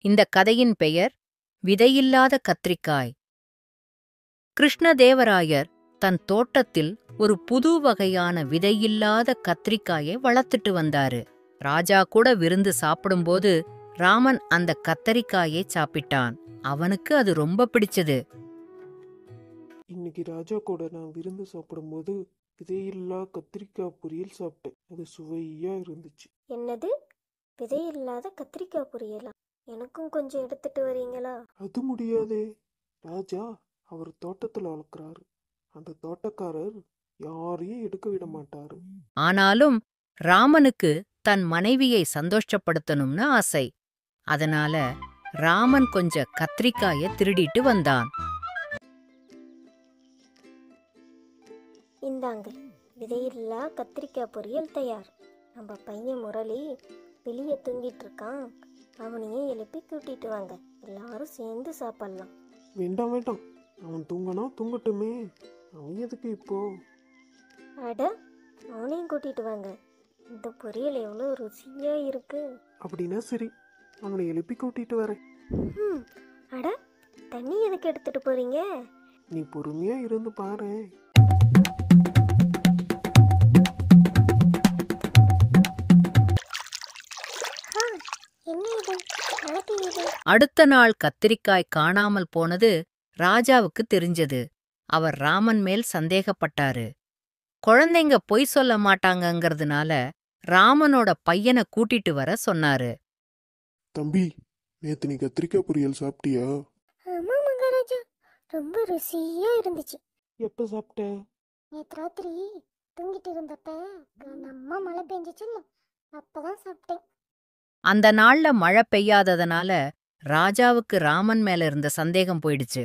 இந்த கதையின் பெயர் விதையில்லாத கத்திரிக்காய். கிருஷ்ணதேவராயர் தன் தோட்டத்தில் ஒரு புது வகையான விதையில்லாத கத்திரிக்காயை வளர்த்துட்டு வந்தாரு. ராஜா கூட விருந்து சாப்பிடும்போது ராமன் அந்த கத்தரிக்காயை சாப்பிட்டான். அவனுக்கு அது ரொம்ப பிடிச்சது. இன்னைக்கு ராஜா கூட நான் விருந்து சாப்பிடும்போது விதையில்லா கத்திரிக்காய் பொரியல் சாப்பிட்டேன். அது சுவையா இருந்துச்சு. என்னது, விதையில்லாத கத்திரிக்காய் பொரியலா? எனக்கும் கொஞ்சம் எடுத்துட்டு வரீங்களா? அது முடியாதே. ராஜா அவர் தோட்டத்துல வளர்க்குறாரு. அந்த தோட்டக்காரர் யாரையும் எடுக்க விட மாட்டாரு. ஆனாலும் ராமனுக்கு தன் மனைவியை சந்தோஷப்படுத்தணும்னு ஆசை. அதனால ராமன் கொஞ்சம் கத்திரிக்காயை திருடிட்டு வந்தான். இந்தாங்க, விதையில்லா கத்திரிக்காய் பொரியல் தயார். நம்ம பையன் முரளி வெளியே தூங்கிட்டு இருக்கான். அவனையும் எழுப்பி கூட்டிட்டு வாங்க, எல்லாரும் சேர்ந்து சாப்பிடலாம். வேண்டாம் வேண்டாம், அவன் தூங்கினா தூங்கட்டுமே. அவன் எதுக்கு இப்போ? அட, அவனையும் கூட்டிட்டு வாங்க. இந்த பொரியல் எவ்வளோ ருசியா இருக்கு. அப்படின்னா சரி, அவனை எழுப்பி கூட்டிட்டு வரேன். அட, தண்ணி எதுக்கு எடுத்துட்டு போறீங்க? நீ பொறுமையா இருந்து பாரு. என்ன இது, மழை பெய்யுது. அடுத்த நாள் கத்திரிக்காய் காணாமல் போனது ராஜாவுக்கு தெரிஞ்சது. அவர் ராமன் மேல் சந்தேகப்பட்டாரு. குழந்தைங்க பொய் சொல்ல மாட்டாங்கங்கிறதுனால ராமனோட பையனை கூட்டிட்டு வர சொன்னாரு. தம்பி, நேத்து நீ கத்திரிக்காய் பொரியல் சாப்பிட்டியா? ஆமா மகாராஜா, ரொம்ப ருசியா இருந்துச்சு. எப்ப சாப்பிட்ட? நேற்று ராத்திரி தூங்கிட்டு இருந்தப்ப நம்ம மழை பெஞ்சிச்சுல்ல, அப்பதான் சாப்பிட்டேன். அந்த நாள்ல மழை பெய்யாததனால ராஜாவுக்கு ராமன் மேல இருந்த சந்தேகம் போயிடுச்சு.